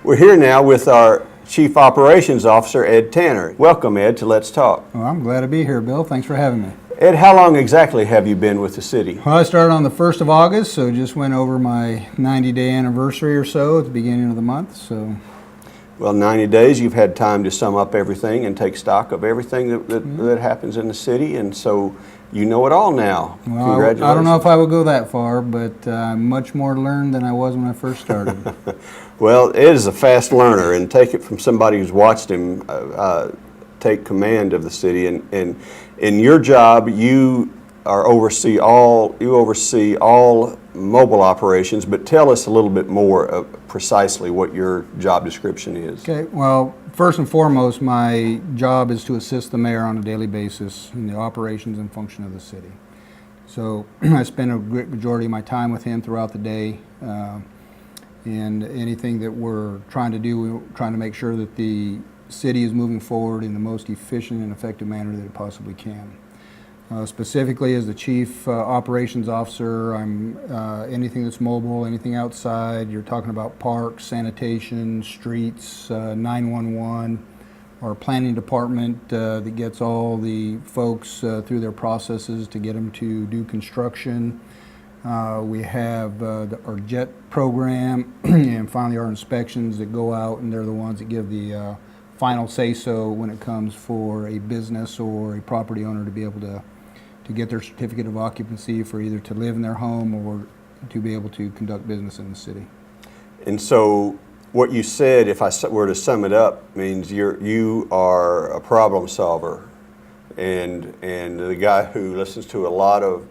We're here now with our Chief Operations Officer, Ed Tanner. Welcome, Ed, to Let's Talk. Well, I'm glad to be here, Bill. Thanks for having me. Ed, how long exactly have you been with the city? Well, I started on the 1st of August, so just went over my 90-day anniversary or so at the beginning of the month. So, Well, 90 days, you've had time to sum up everything and take stock of everything that happens in the city, and so you know it all now. well, Congratulations. I don't know if I would go that far, but I'm much more learned than I was when I first started. Well, Ed is a fast learner, and take it from somebody who's watched him take command of the city. And in your job, you oversee all mobile operations. But tell us a little bit more precisely what your job description is. Okay, well, first and foremost, my job is to assist the mayor on a daily basis in the operations and function of the city. So I spend a great majority of my time with him throughout the day. And anything that we're trying to do, we're trying to make sure that the city is moving forward in the most efficient and effective manner that it possibly can. Specifically, as the Chief Operations Officer, I'm anything that's mobile, anything outside. You're talking about parks, sanitation, streets, 911, our planning department that gets all the folks through their processes to get them to do construction. We have our JET program and finally our inspections that go out, and they're the ones that give the final say-so when it comes for a business or a property owner to be able to get their certificate of occupancy for either to live in their home or to be able to conduct business in the city. And so what you said, if I were to sum it up, means you are a problem solver and the guy who listens to a lot of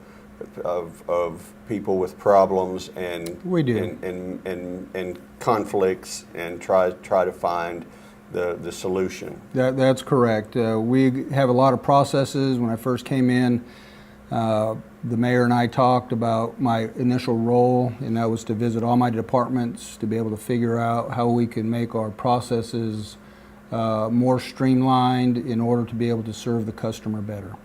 people with problems and We do. and conflicts and try to find the solution. That's correct. We have a lot of processes. When I first came in, the mayor and I talked about my initial role, and that was to visit all my departments to be able to figure out how we can make our processes more streamlined in order to be able to serve the customer better.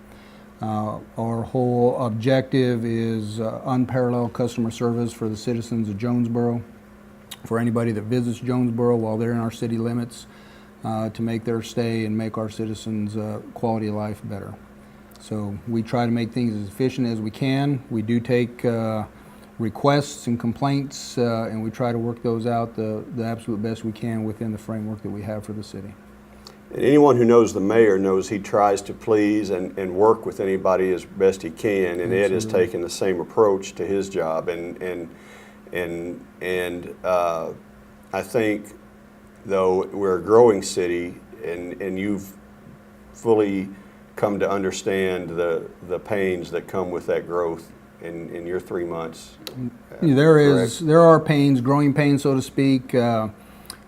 Our whole objective is unparalleled customer service for the citizens of Jonesboro, for anybody that visits Jonesboro while they're in our city limits, to make their stay and make our citizens' quality of life better. So we try to make things as efficient as we can. We do take requests and complaints, and we try to work those out the absolute best we can within the framework that we have for the city. And anyone who knows the mayor knows he tries to please and work with anybody as best he can, and Ed has taken the same approach to his job. And I think, though we're a growing city, and you've fully come to understand the pains that come with that growth in your 3 months. There are pains, growing pains, so to speak.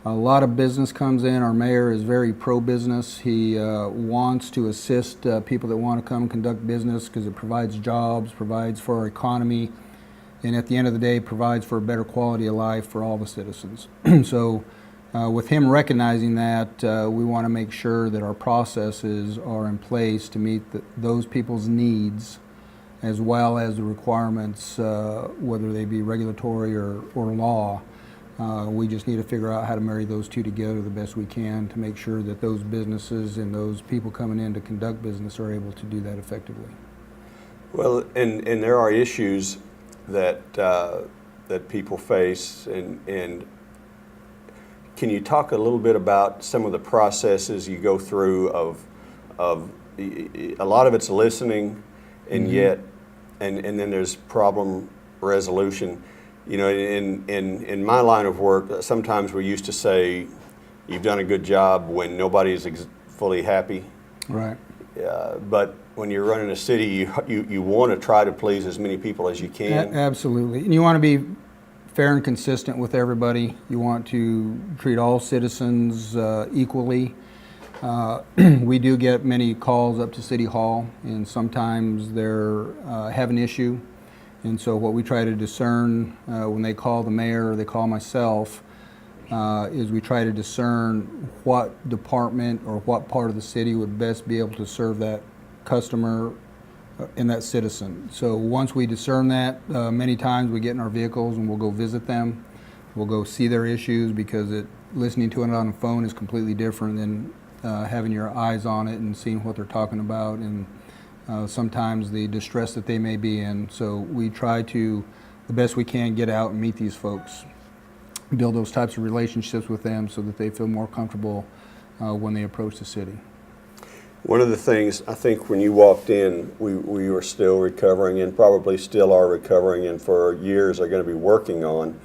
A lot of business comes in. Our mayor is very pro-business. He wants to assist people that want to come conduct business because it provides jobs, provides for our economy, and at the end of the day, provides for a better quality of life for all the citizens. So with him recognizing that, we want to make sure that our processes are in place to meet those people's needs as well as the requirements, whether they be regulatory or law. We just need to figure out how to marry those two together the best we can to make sure that those businesses and those people coming in to conduct business are able to do that effectively. Well, and there are issues that people face, and can you talk a little bit about some of the processes you go through of a lot of it's listening, and yet and then there's problem resolution. You know, in my line of work, sometimes we used to say, "You've done a good job" when nobody's fully happy. Right. But when you're running a city, you want to try to please as many people as you can. Absolutely, and you want to be fair and consistent with everybody. You want to treat all citizens equally. We do get many calls up to City Hall, and sometimes they're have an issue. And so what we try to discern when they call the mayor or they call myself is we try to discern what department or what part of the city would best be able to serve that customer and that citizen. So once we discern that, many times we get in our vehicles and we'll go visit them. We'll go see their issues because listening to it on the phone is completely different than having your eyes on it and seeing what they're talking about, and sometimes the distress that they may be in. So we try to, the best we can, get out and meet these folks, build those types of relationships with them so that they feel more comfortable when they approach the city. One of the things, I think when you walked in, we were still recovering, and probably still are recovering, and for years are going to be working on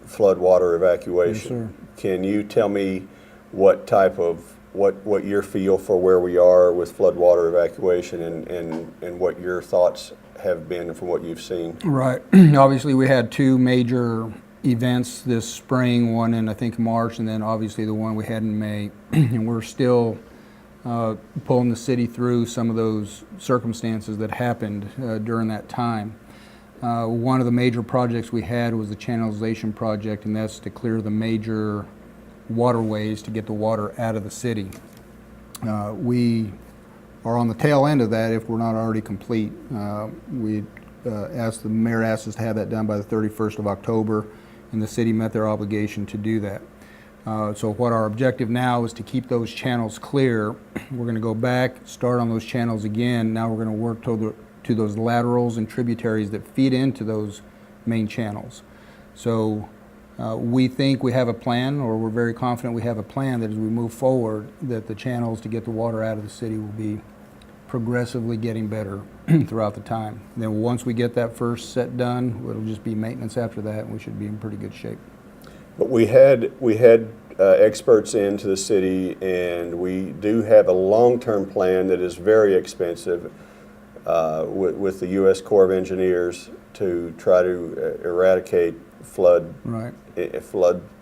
flood water evacuation. Yes, sir. Can you tell me what type of, what your feel for where we are with flood water evacuation, and what your thoughts have been from what you've seen? Right. Obviously, we had two major events this spring, one in, I think, March, and then obviously the one we had in May. And we're still pulling the city through some of those circumstances that happened during that time. One of the major projects we had was the channelization project, and that's to clear the major waterways to get the water out of the city. We are on the tail end of that if we're not already complete. The mayor asked us to have that done by the 31st of October, and the city met their obligation to do that. So what our objective now is to keep those channels clear. We're going to go back, start on those channels again. Now we're going to work to those laterals and tributaries that feed into those main channels. So we think we have a plan, or we're very confident we have a plan, that as we move forward, that the channels to get the water out of the city will be progressively getting better throughout the time. And then once we get that first set done, it'll just be maintenance after that, and we should be in pretty good shape. But we had experts into the city, and we do have a long-term plan that is very expensive with the U.S. Corps of Engineers to try to eradicate flood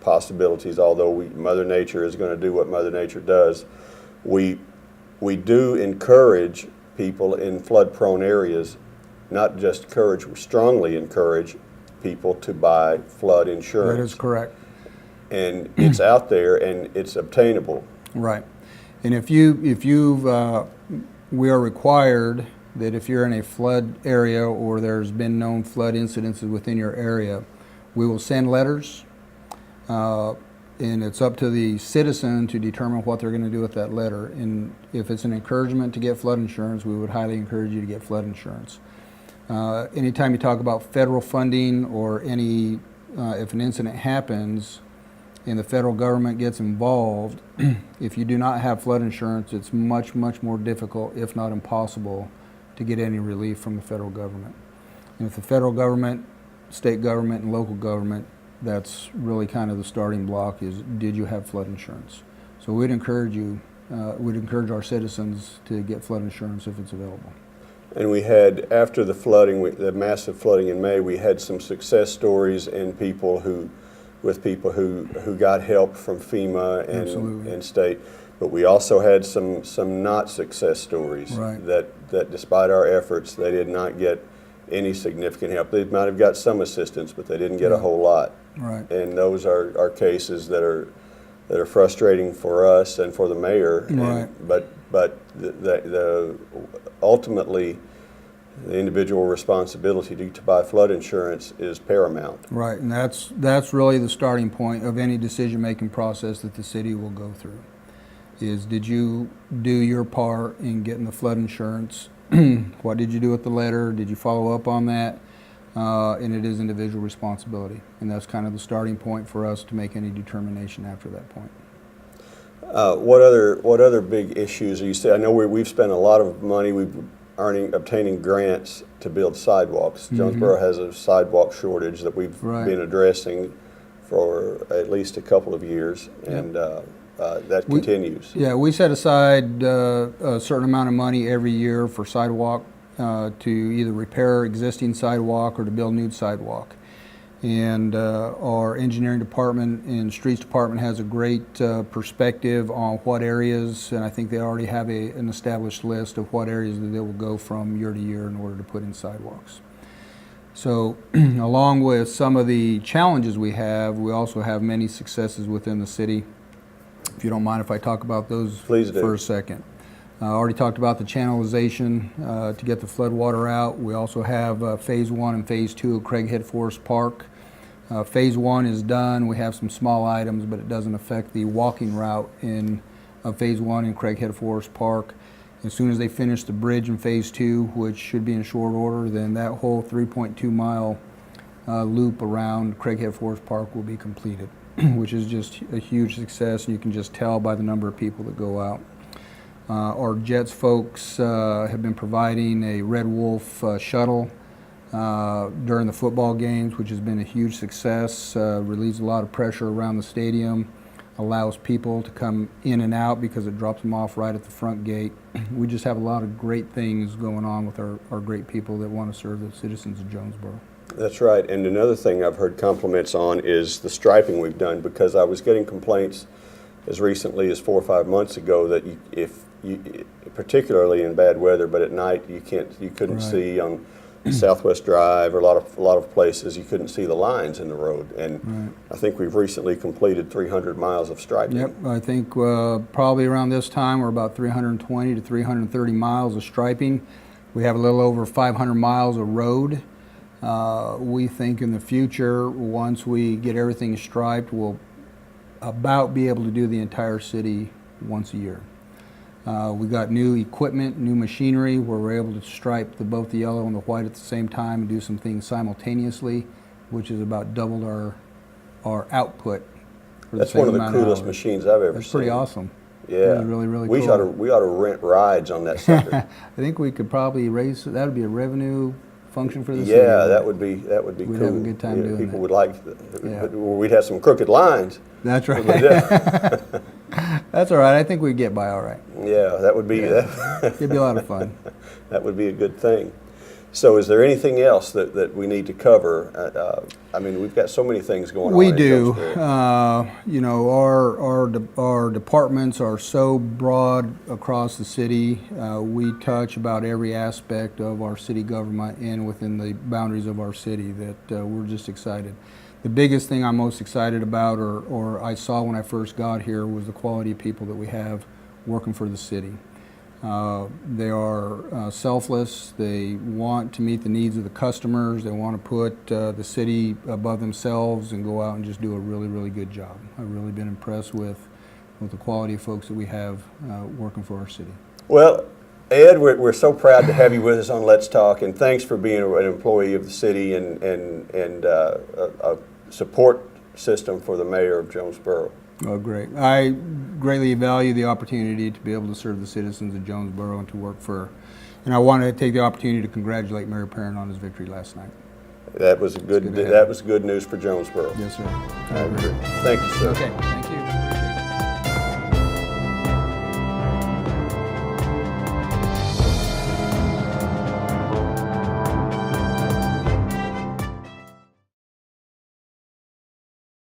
possibilities. Although Mother Nature is going to do what Mother Nature does, we do encourage people in flood-prone areas, not just encourage, we strongly encourage people to buy flood insurance. That is correct. And it's out there and it's obtainable. Right. And we are required that if you're in a flood area or there's been known flood incidences within your area, we will send letters, and it's up to the citizen to determine what they're going to do with that letter. And if it's an encouragement to get flood insurance, we would highly encourage you to get flood insurance. Anytime you talk about federal funding or if an incident happens and the federal government gets involved, if you do not have flood insurance, it's much, much more difficult, if not impossible, to get any relief from the federal government. And if the federal government, state government, and local government, that's really kind of the starting block, is did you have flood insurance? So we'd encourage our citizens to get flood insurance if it's available. And we had, after the flooding, the massive flooding in May, we had some success stories and people who got help from FEMA and state. But we also had some not success stories, right, that despite our efforts, they did not get any significant help. They might have got some assistance, but they didn't get a whole lot. Right. And those are cases that are frustrating for us and for the mayor. Right. But ultimately, the individual responsibility to buy flood insurance is paramount. Right, and that's really the starting point of any decision-making process that the city will go through. Is, did you do your part in getting the flood insurance? What did you do with the letter? Did you follow up on that? And it is individual responsibility, and that's kind of the starting point for us to make any determination after that point. What other big issues are you saying? I know we've spent a lot of money. Obtaining grants to build sidewalks. Mm-hmm. Jonesboro has a sidewalk shortage that we've been addressing for at least a couple of years, and that continues. We set aside a certain amount of money every year for sidewalk to either repair existing sidewalk or to build new sidewalk. And our engineering department and streets department has a great perspective on what areas, and I think they already have an established list of what areas that they will go from year to year in order to put in sidewalks. So along with some of the challenges we also have many successes within the city. If you don't mind if I talk about those for a second. I already talked about the channelization to get the flood water out. We also have Phase 1 and Phase 2 of Craighead Forest Park. Phase 1 is done. We have some small items, but it doesn't affect the walking route in Phase 1 in Craighead Forest Park. As soon as they finish the bridge in Phase 2, which should be in short order, then that whole 3.2 mile loop around Craighead Forest Park will be completed, which is just a huge success, and you can just tell by the number of people that go out. Our Jets folks have been providing a Red Wolf shuttle during the football games, which has been a huge success, relieves a lot of pressure around the stadium, allows people to come in and out because it drops them off right at the front gate. We just have a lot of great things going on with our great people that want to serve the citizens of Jonesboro. That's right. And another thing I've heard compliments on is the striping we've done, because I was getting complaints as recently as 4 or 5 months ago that particularly in bad weather, but at night you couldn't Right. see on Southwest Drive or a lot of places you couldn't see the lines in the road. And Right. I think we've recently completed 300 miles of striping. Yep, I think probably around this time we're about 320 to 330 miles of striping. We have a little over 500 miles of road. We think in the future, once we get everything striped, we'll about be able to do the entire city once a year. We got new equipment, new machinery, where we're able to stripe both the yellow and the white at the same time and do some things simultaneously, which is about doubled our output. For That's the one same of the amount of coolest hours. machines I've ever That's seen. pretty awesome. Yeah, Really, really we cool. we ought to rent rides on that sucker. I think we could probably raise, that would be a revenue function for the city. Yeah, that would be We'd cool. have a good time doing people that. would like. Yeah. We'd have some crooked lines. That's right. But, That's all right. I think we'd get by all right. yeah, that would be It'd be a lot of fun. that would be a good thing. So, is there anything else that we need to cover? I mean, we've got so many things going on. We in do. Jonesboro. You know, our departments are so broad across the city. We touch about every aspect of our city government and within the boundaries of our city that we're just excited. The biggest thing I'm most excited about, or I saw when I first got here, was the quality of people that we have working for the city. They are selfless. They want to meet the needs of the customers. They want to put the city above themselves and go out and just do a really, really good job. I've really been impressed with the quality of folks that we have working for our city. Well, Ed, we're so proud to have you with us on Let's Talk, and thanks for being an employee of the city and a support system for the mayor of Jonesboro. Oh, great. I greatly value the opportunity to be able to serve the citizens of Jonesboro and to work for, and I want to take the opportunity to congratulate Mayor Perrin on his victory last night. That was good to have. that was good news for Jonesboro. Yes, sir. I agree. Thank you, sir. Okay.